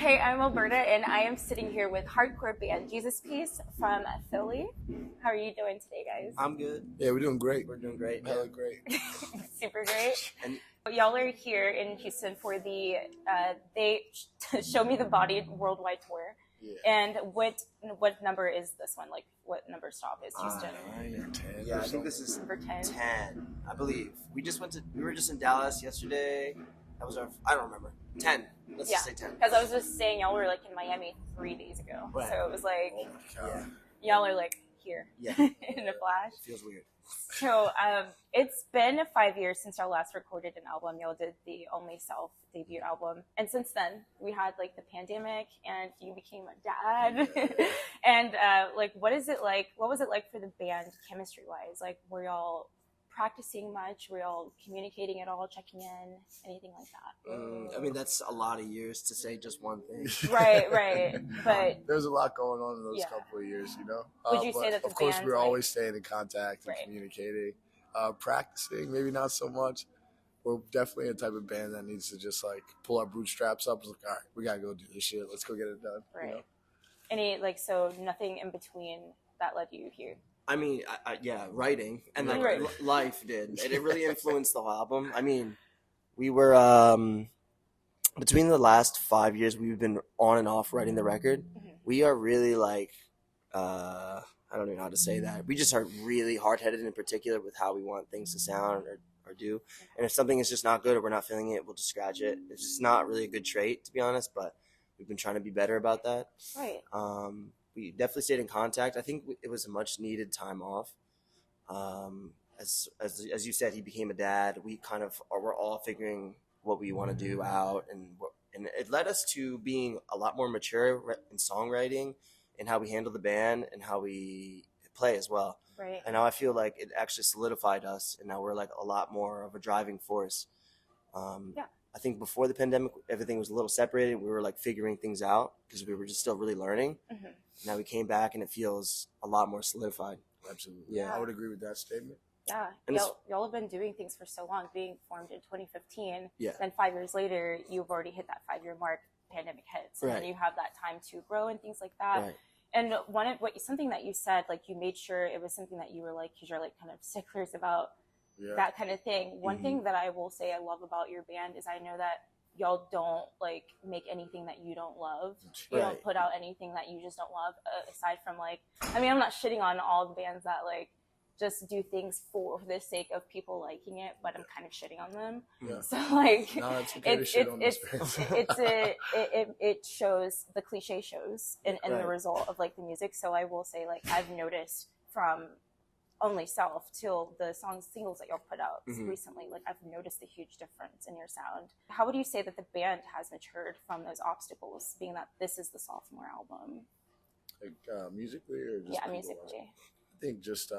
Hi, I'm Alberta, and I am sitting here with hardcore band Jesus Piece from Philly. How are you doing today, guys? I'm good. Yeah, we're doing great. We're doing great. Hella great. Super great. And Y'all are here in Houston for the They Show Me the Body worldwide tour. Yeah. And what number is this one? Like, what number stop is Houston? 9 or 10. yeah, I think this is Number 10. 10, I believe. We were just in Dallas yesterday. That was I don't remember. 10. Let's just say 10. Because I was just saying y'all were like in Miami 3 days ago. Right. So it was like, Oh my god. y'all are like here Yeah. in a flash. Feels weird. So it's been 5 years since y'all last recorded an album. Y'all did the Only Self debut album. And since then, we had like the pandemic and you became a dad. And like, what was it like for the band chemistry wise? Like, were y'all practicing much? Were y'all communicating at all, checking in, anything like that? I mean, that's a lot of years to say just one thing. Right. But There's a lot going on in those Yeah. couple of years, you know. Would you But say that the of course band, we're like- always staying in contact and Right. communicating. Practicing, maybe not so much. We're definitely a type of band that needs to just like pull our bootstraps up. It's like, all right, we gotta go do this shit. Let's go get it done. right. You know? Any like, so nothing in between that led you here? I mean, yeah, writing and like Right. life did. And it really influenced the whole album. I mean, we were between the last 5 years we've been on and off writing the record. Mhm. We are really like I don't even know how to say that. We just are really hard-headed in particular with how we want things to sound or do. And if something is just not good or we're not feeling it, we'll just scratch it. It's just not really a good trait, to be honest, but we've been trying to be better about that. Right. We definitely stayed in contact. I think it was a much needed time off. As you said, he became a dad. We kind of we're all figuring what we want to do out, and it led us to being a lot more mature in songwriting and how we handle the band and how we play as well. Right. And now I feel like it actually solidified us, and now we're like a lot more of a driving force. Yeah. I think before the pandemic, everything was a little separated. We were like figuring things out because we were just still really learning. Mhm. Now we came back and it feels a lot more solidified. Absolutely. Yeah. I would agree with that statement. Yeah, And y'all have been doing things for so long, being formed in 2015. Yeah. Then 5 years later, you've already hit that 5 year mark. Pandemic hits, and then Right. you have that time to grow and things like that. Right. And something that you said, like you made sure it was something that you were like, because you're like kind of sticklers about Yeah. that kind of thing. One Mhm. thing that I will say I love about your band is I know that y'all don't like make anything that you don't love. You don't Right. put out anything that you just don't love. Aside from like, I mean, I'm not shitting on all the bands that like just do things for the sake of people liking it, but I'm kind of shitting on them. Yeah. So like, No, it's okay to shit on this band. it shows, the cliche shows in the Right. result of like the music. So I will say like I've noticed from Only Self till the singles that y'all put out Mhm. recently, like I've noticed a huge difference in your sound. How would you say that the band has matured from those obstacles, being that this is the sophomore album? Like musically or just Yeah, people-wise? musically. I think just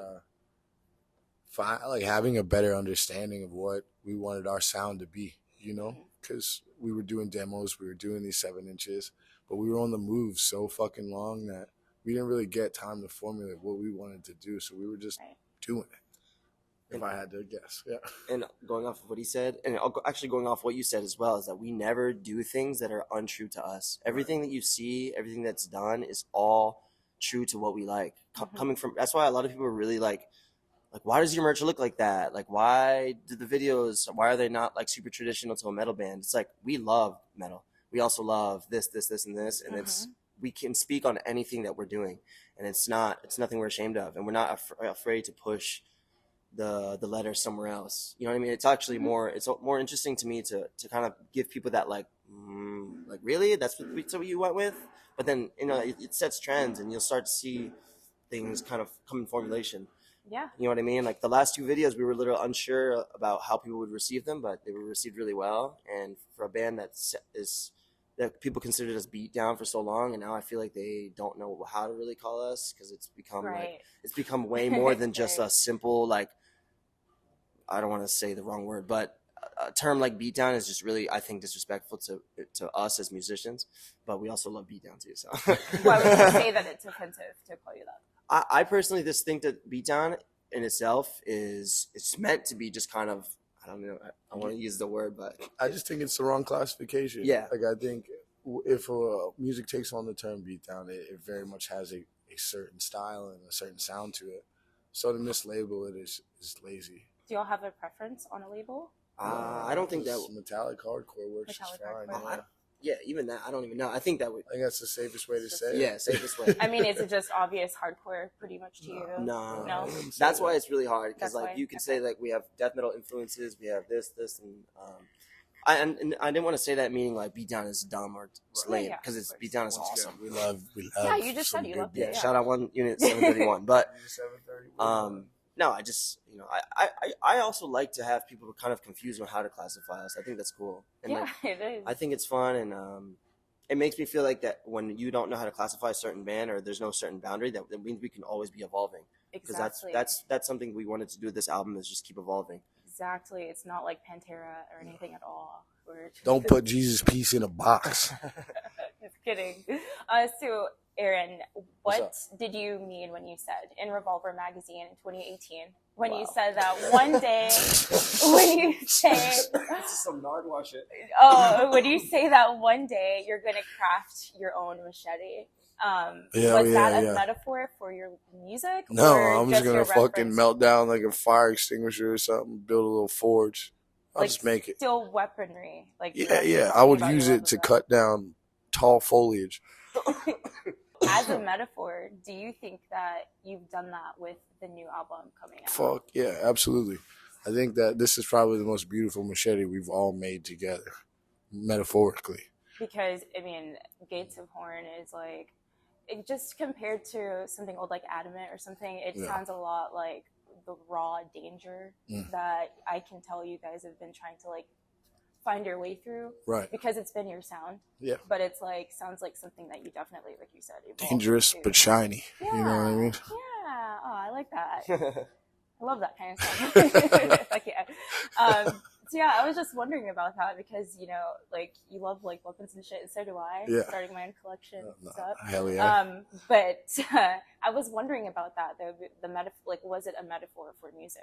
like having a better understanding of what we wanted our sound to be, you know, because we were doing demos, we were doing these 7 inches, but we were on the move so fucking long that we didn't really get time to formulate what we wanted to do. So we were just Right. doing it, if I had to guess. Yeah. And going off of what he said, and actually going off what you said as well, is that we never do things that are untrue to us. Everything that you see, everything that's done is all true to what we like. Coming from, that's why a lot of people are really like, why does your merch look like that? Like, why do the videos, why are they not like super traditional to a metal band? It's like, we love metal. We also love this, and this, and we can speak on anything that we're doing, and it's nothing we're ashamed of, and we're not afraid to push the letter somewhere else. You know what I mean? It's actually it's more interesting to me to kind of give people that like really, that's what you went with. But then, you know, it sets trends, and you'll start to see things kind of come in formulation. Yeah. You know what I mean? Like the last 2 videos, we were a little unsure about how people would receive them, but they were received really well. And for a band that people considered us beat down for so long, and now I feel like they don't know how to really call us, because it's become Right. it's become way more than just Right. a simple, like, I don't want to say the wrong word, but a term like beatdown is just really, I think, disrespectful to us as musicians. But we also love beatdown too. So Why would you say that it's offensive to call you that? I personally just think that beatdown in itself it's meant to be just kind of, I don't know, I want to use the word, but I just think it's the wrong classification. Yeah. Like I think if music takes on the term beatdown, it very much has a certain style and a certain sound to it. So to mislabel it is lazy. Do y'all have a preference on a label? I don't think that. Just metallic hardcore works Metallic just fine. hardcore. Yeah. Yeah, even that. I don't even know. I think that would. I think that's the safest way to say it. Yeah, safest way. I mean, is it just obvious hardcore pretty much to you? No. No? I wouldn't say That's that. why it's really hard because That's like why? you can Okay. say like we have death metal influences, we have this, and and I didn't want to say that meaning like beatdown is dumb or it's lame Yeah, because of it's course. beatdown is Once awesome. again, we love. Yeah, you just some said you good loved it, Yeah, beats. yeah. shout out Unit 731. But 731. no, I just I also like to have people kind of confused on how to classify us. I think that's cool. And Yeah, like it is. I think it's fun and it makes me feel like that when you don't know how to classify a certain band or there's no certain boundary, that means we can always be evolving. Because Exactly. that's something we wanted to do with this album is just keep evolving. Exactly. It's not like Pantera or anything at all. We're just, Don't put Jesus Peace in a box. Just kidding. So, Aaron, what What's did you mean when you said in Revolver magazine in 2018 when you Wow. said that one day when you say This is some Nardwuar shit. when you say that one day you're gonna craft your own machete? Yeah, was that a yeah. metaphor for your music? No, or I'm just your gonna fucking reference? melt down like a fire extinguisher or something. Build a little forge. I'll Like just make it. Still weaponry. Like Yeah, you're I talking would about use your it love to of that. cut down tall foliage. As a metaphor, do you think that you've done that with the new album coming out? Fuck yeah, absolutely. I think that this is probably the most beautiful machete we've all made together, metaphorically. Because I mean, Gates of Horn is like, it just compared to something old like Adamant or something, it Yeah. sounds a lot like the raw danger Mm. that I can tell you guys have been trying to like find your way through Right. because it's been your sound. Yeah. But it's like sounds like something that you definitely, like you said, evolved Dangerous into. but shiny. Yeah. You know what I mean? Yeah. Oh, I like that. I love that kind of stuff. Like, yeah. So yeah, I was just wondering about that because like you love like weapons and shit, and so do I. Yeah. Starting my own collection and No, stuff. hell yeah. But I was wondering about that though. The metaphor, like, was it a metaphor for music?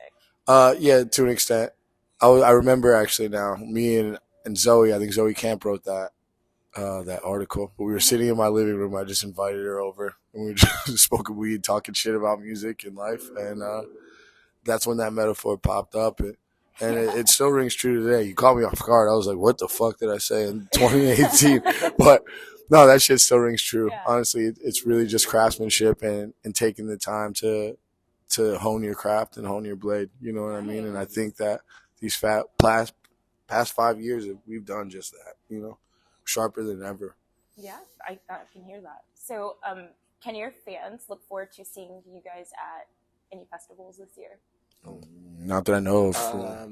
Yeah, to an extent. I remember actually now. Me and Zoe, I think Zoe Camp wrote that article. But we were sitting in my living room. I just invited her over, and we were just smoking weed, talking shit about music and life. And that's when that metaphor popped up. And it still rings true today. You caught me off guard. I was like, "What the fuck did I say in 2018?" But no, that shit still rings true. Yeah. Honestly, it's really just craftsmanship and taking the time to hone your craft and hone your blade. You know what I mean? And I think that these past 5 years, we've done just that. Sharper than ever. Yeah, I can hear that. So, can your fans look forward to seeing you guys at any festivals this year? Not that I know of.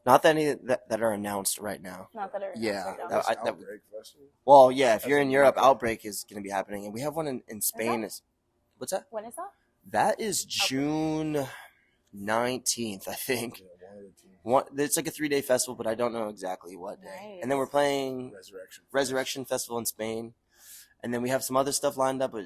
Not that any that are announced right now. Not that are announced Yeah, right now. that- Outbreak Festival. Well, yeah, if That's you're a in new Europe, one. Outbreak is going to be happening, and we have one in Spain. What's that? When is that? That is June 19th, I think. Yeah, one of the teams. It's like a 3-day festival, but I don't know exactly what day. Nice. And then we're playing Resurrection. Festival in Spain, and then we have some other stuff lined up, but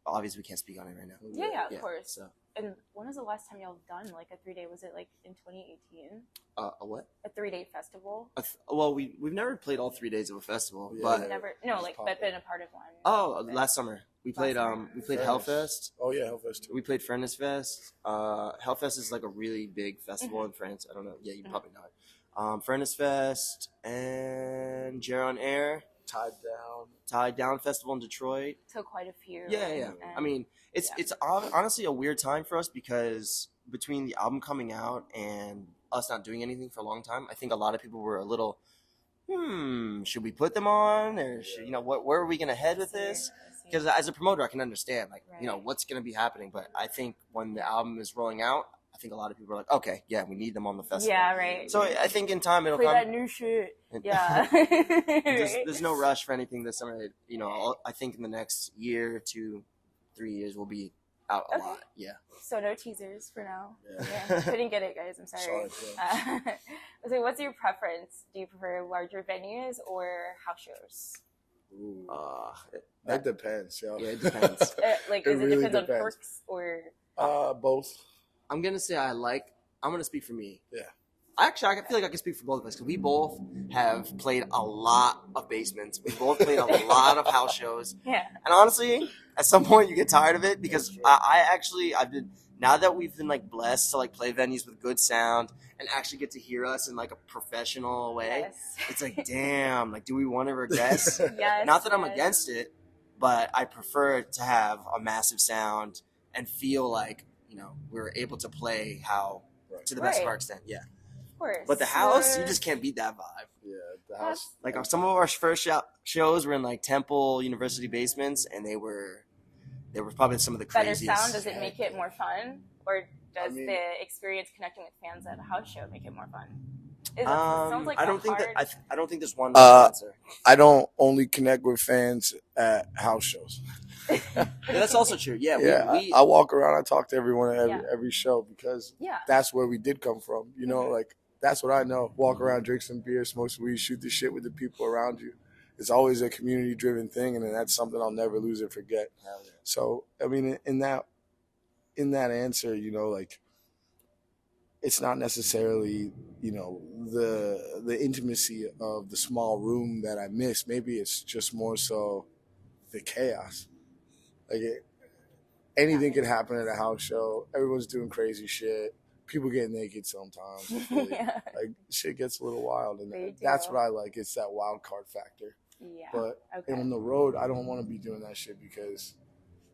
obviously we can't speak on it right now. Yeah, of course. So, And when was the last time y'all done like a 3-day? Was it like in 2018? a what? A 3-day festival? Well, we've never played all 3 days of a festival, Yeah. but Never. No, like pop but up. been a part of one. last summer we played summer. we played Furnace. Hellfest. Oh yeah, Hellfest too. We played Furnace Fest. Hellfest is like a really big festival in France. I don't know. Yeah, you probably know it. Furnace Fest and Geron Air, Tied Down Festival in Detroit. So quite a few. Yeah. And- I mean, it's yeah. it's honestly a weird time for us because between the album coming out and us not doing anything for a long time, I think a lot of people were a little, should we put them on or should, where are we gonna head with this? I see. Because as a promoter, I can understand Right. what's gonna be happening, but I think when the album is rolling out, I think a lot of people are like, okay, yeah, we need them on the festival. Yeah, right. So I think in time it'll Play come. that new shit. Yeah. There's no rush for anything this summer. I think in the next year to 3 years we'll be out a Okay. lot. Yeah. So no teasers for now. Yeah. Yeah, couldn't get it, guys. I'm sorry. Sorry, So what's your preference? Do you prefer larger venues or house shows? Ooh. It- That depends, yo. yeah, it depends. Like, It is it really depends on depends. perks or? Both. I'm gonna say I'm gonna speak for me. Yeah. I feel like I can speak for both of us because we both have played a lot of basements. We both played a lot of house shows. Yeah. And honestly, at some point you get tired of it because I've been, now that we've been like blessed to like play venues with good sound and actually get to hear us in like a professional way. Yes. It's like, damn, like, do we want to regress? Yes. Not that I'm against it, but I prefer to have a massive sound and feel like, you know, we're able to play how to the best of our extent. Yeah. Of course. But the house, you just can't beat that vibe. Yeah, the house. Like some of our first shows were in like Temple University basements, and they were probably some of the better craziest. sound. Does it make it more fun, or does the experience connecting with fans at a house show make it more fun? Sounds like I don't think there's one answer. I don't only connect with fans at house shows. Yeah, that's also true. Yeah, I walk around. I talk to everyone at every show because Yeah. that's where we did come from. You know, like that's what I know. Walk around, drink some beer, smoke some weed, shoot the shit with the people around you. It's always a community-driven thing, and that's something I'll never lose or forget. So, I mean, in that answer, you know, like it's not necessarily, you know, the intimacy of the small room that I miss. Maybe it's just more so the chaos. Like anything could happen at a house show. Everyone's doing crazy shit. People get naked sometimes. Yeah. Like shit gets a little wild, and They that's do. what I like. It's that wild card factor. Yeah. But Okay. on the road, I don't want to be doing that shit because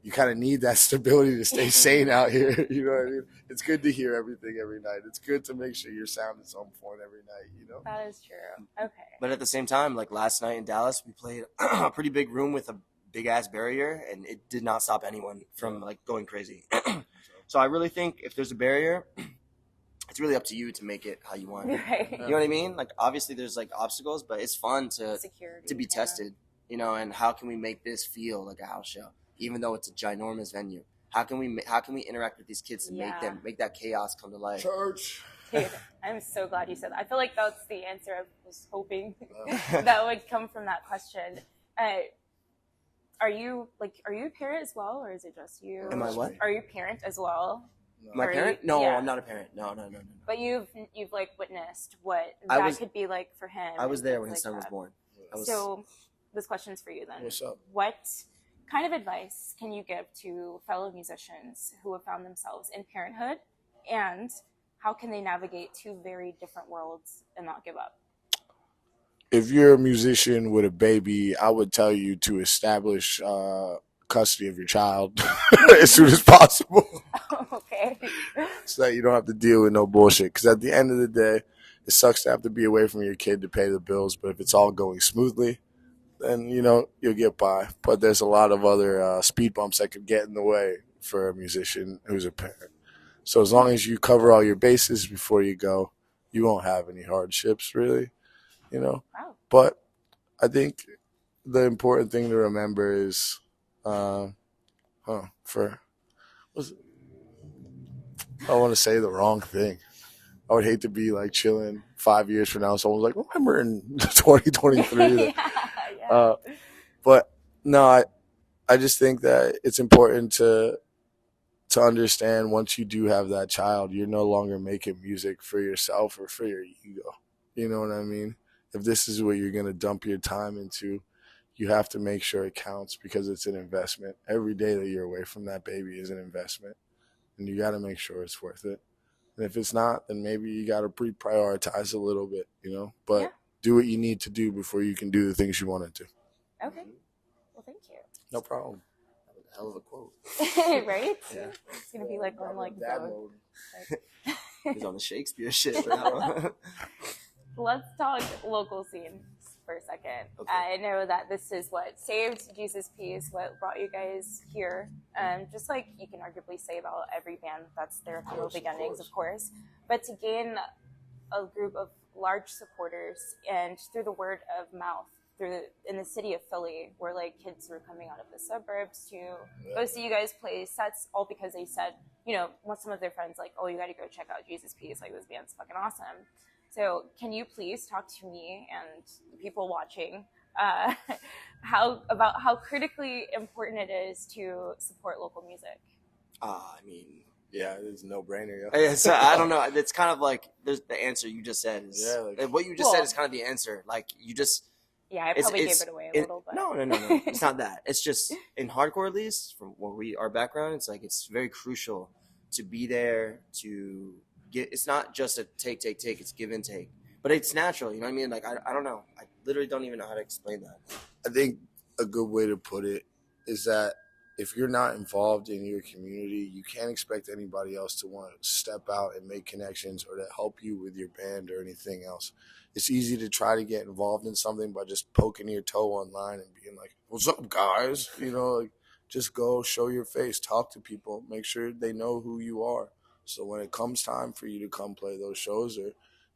you kind of need that stability to stay sane out here. You know what I mean? It's good to hear everything every night. It's good to make sure your sound is on point every night, you know? That is true. Okay. But at the same time, like last night in Dallas, we played a pretty big room with a big ass barrier, and it did not stop anyone from like going crazy. So I really think if there's a barrier, it's really up to you to make it how you want. Right. You know what I mean? Like obviously there's like obstacles, but it's fun to Security, be tested, you know, and how can we make this feel like a house show, even though it's a ginormous venue? How can we interact with these kids to make that chaos come to life? Church. Dude, I'm so glad you said that. I feel like that's the answer I was hoping that would come from that question. Are you a parent as well, or is it just you? Am I what? Are you a parent as well? My Are parent? you- No, yeah. I'm not a parent. No. But you've like witnessed what I that was- could be like for him. I was and there things when his like son was that. born. So this question's for you then. What's up? What kind of advice can you give to fellow musicians who have found themselves in parenthood, and how can they navigate two very different worlds and not give up? If you're a musician with a baby, I would tell you to establish custody of your child as soon as possible. Okay. So that you don't have to deal with no bullshit. Because at the end of the day, it sucks to have to be away from your kid to pay the bills. But if it's all going smoothly, then, you know, you'll get by. But there's a lot of other speed bumps that could get in the way for a musician who's a parent. So as long as you cover all your bases before you go, you won't have any hardships, really, you know. Wow. But I think the important thing to remember is, I want to say the wrong thing. I would hate to be like chilling 5 years from now. Someone's like, remember in 2023. Yeah. But no, I just think that it's important to understand once you do have that child, you're no longer making music for yourself or for your ego. You know what I mean? If this is what you're going to dump your time into, you have to make sure it counts because it's an investment. Every day that you're away from that baby is an investment, and you got to make sure it's worth it. And if it's not, then maybe you got to prioritize a little bit, you know, but do what you need to do before you can do the things you want to do. Okay. Well, thank you. No problem. Hell of a quote. Right? Yeah. It's gonna be like on like Dad Vogue. mode. He's on the Shakespeare shit for that one. Let's talk local scene for a second. Okay. I know that this is what saved Jesus Peace, what brought you guys here. Just like you can arguably say about every band, that's their humble beginnings, of course. But to gain a group of large supporters and through the word of mouth, in the city of Philly, where like kids were coming out of the suburbs to go see you guys play sets, all because they said, you know, some of their friends like, oh, you got to go check out Jesus Peace, like this band's fucking awesome. So can you please talk to me and the people watching how critically important it is to support local music? I mean, Yeah, it's no brainer. Yeah, so I don't know. It's kind of like there's the answer you just said is what you just said Well- is kind of the answer. Like you just Yeah, I probably gave it away a little, but no. It's not that. It's just in hardcore, at least from our background, it's like it's very crucial to be there to get. It's not just a take. It's give and take, but it's natural. You know what I mean? Like I don't know. I literally don't even know how to explain that. I think a good way to put it is that if you're not involved in your community, you can't expect anybody else to want to step out and make connections or to help you with your band or anything else. It's easy to try to get involved in something by just poking your toe online and being like, "What's up, guys?" You know, like just go show your face, talk to people, make sure they know who you are. So when it comes time for you to come play those shows, or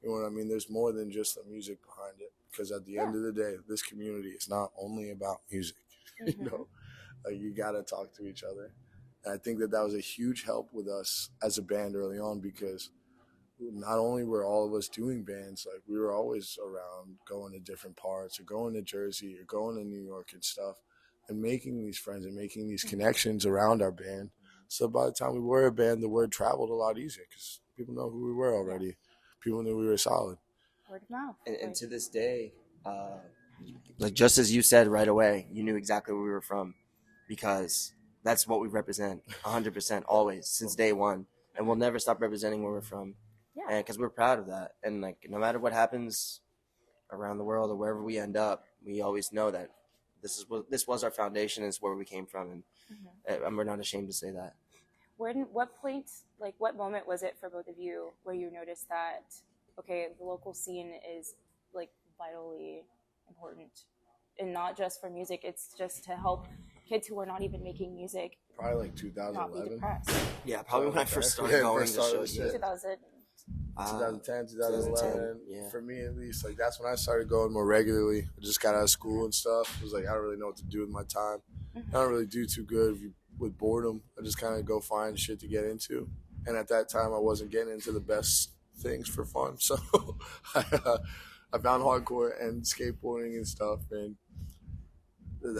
you know what I mean, there's more than just the music behind it. Because at the end of the day, this community is not only about music. You know, like you got to talk to each other. And I think that was a huge help with us as a band early on, because not only were all of us doing bands, like we were always around going to different parts or going to Jersey or going to New York and stuff, and making these friends and making these connections around our band. So by the time we were a band, the word traveled a lot easier because people know who we were already. People knew we were solid. word of mouth. And to this day, like just as you said right away, you knew exactly where we were from, because that's what we represent 100% always since day one, and we'll never stop representing where we're from. Yeah. And because we're proud of that, and like no matter what happens around the world or wherever we end up, we always know that this was our foundation, and it's where we came from, and we're not ashamed to say that. What point, like what moment was it for both of you where you noticed that, okay, the local scene is like vitally important, and not just for music, it's just to help kids who are not even making music Probably like not be 2011. depressed. Yeah, probably when I first started Yeah, going first to started shows. with Yeah. 2000. 2010, 2011. yeah. For me, at least, like that's when I started going more regularly. I just got out of school and stuff. I was like, I don't really know what to do with my time. I don't really do too good with boredom. I just kind of go find shit to get into. And at that time, I wasn't getting into the best things for fun. So I found hardcore and skateboarding and stuff, and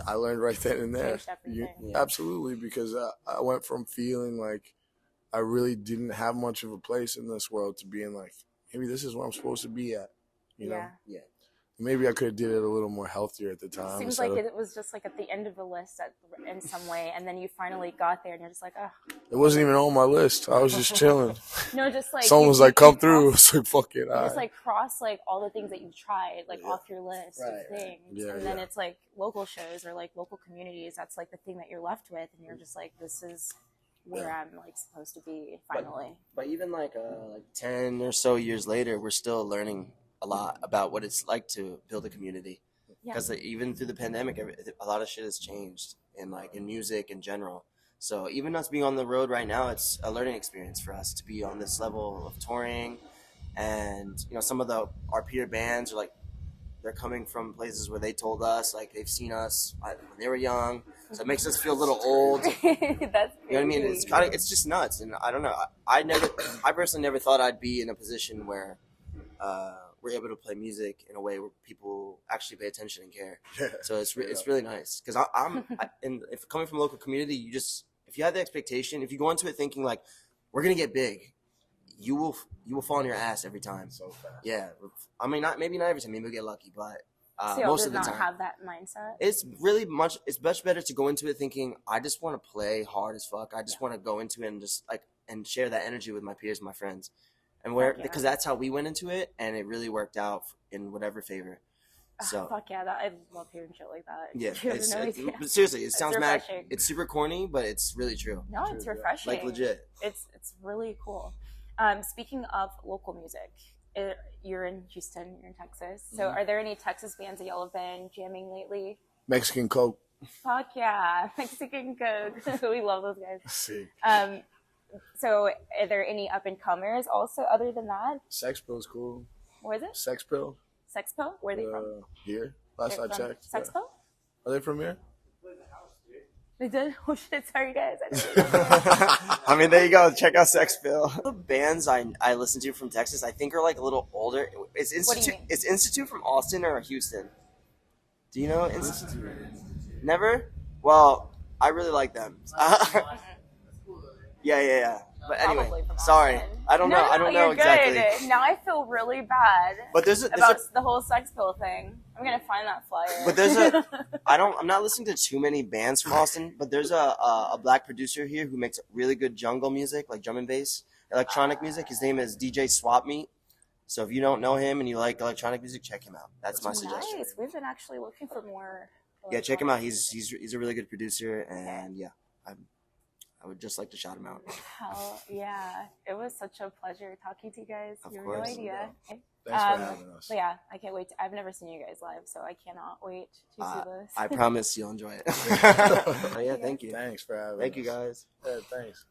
I learned right then and there. Changed everything. Yeah. Absolutely, because I went from feeling like I really didn't have much of a place in this world to being like, maybe this is where I'm supposed to be at. You know? Yeah. Maybe I could have did it a little more healthier at the time. Seems like it was just like at the end of the list in some way, and then you finally got there, and you're just like, oh. It wasn't even on my list. I was just chilling. No, just like Someone was like, "Come through." It's like, "Fuck it." You just like cross like all the things that you've tried like off your list Right, of right. things, Yeah, and then yeah. it's like local shows or like local communities. That's like the thing that you're left with, and you're just like, this is where I'm like supposed to be finally. But even like 10 or so years later, we're still learning a lot about what it's like to build a community. Yeah. Because even through the pandemic, a lot of shit has changed in music in general. So even us being on the road right now, it's a learning experience for us to be on this level of touring. And some of our peer bands are like, they're coming from places where they told us like they've seen us when they were young, so it makes us feel a little old. That's crazy. You know what I mean? It's just nuts, and I don't know. I personally never thought I'd be in a position where we're able to play music in a way where people actually pay attention and care. So it's really nice, because if coming from a local community, if you have the expectation, if you go into it thinking like we're gonna get big, you will fall on your ass every time. so fast. Yeah, I mean, maybe not every time. Maybe we'll get lucky, but So y'all most did of the not time. have that mindset. It's much better to go into it thinking I just want to play hard as fuck. I just want to go into it and just and share that energy with my peers, my friends, and because that's how we went into it, and it really worked out in whatever favor. So Fuck yeah, I love hearing shit like that. yeah, You have no idea. but seriously, it sounds mad. refreshing. It's super corny, but it's really true. No, it's refreshing. Like legit. It's really cool. Speaking of local music, you're in Houston, you're in Texas. So are there any Texas bands that y'all have been jamming lately? Mexican Coke. Fuck yeah, Mexican Coke. We love those guys. Sick. So are there any up and comers also other than that? Sex Pill's cool. What is it? Sex Pill. Sex Pill? Where are they from? Here. Last They're I from checked. Sex yeah. Pill? Are they from here? They did? Oh shit, sorry guys. I mean, there you go. Check out Sex Pill. The bands I listen to from Texas, I think are like a little older. What do you mean? Is Institute from Austin or Houston? Do you know Institute? Never? Well, I really like them. Yeah. But anyway, Probably from sorry. Austin. I don't know. I don't know you're exactly. Good. Now I feel really bad But there's about the whole sex pill thing. I'm gonna find that flyer. But I'm not listening to too many bands from Austin, but there's a black producer here who makes really good jungle music, like drum and bass, electronic music. His name is DJ Swap Meet. So if you don't know him and you like electronic music, check him out. That's my suggestion. Nice. We've been actually looking for more. Yeah, check him out. He's a really good producer, and yeah, I would just like to shout him out. Hell yeah. It was such a pleasure talking to you guys. Of You have course. no idea. Thanks for having us. But yeah, I can't wait. I've never seen you guys live, so I cannot wait to see this. I promise you'll enjoy it. Oh, yeah, thank you. Thanks for having us. Thank you, guys. Yeah, thanks.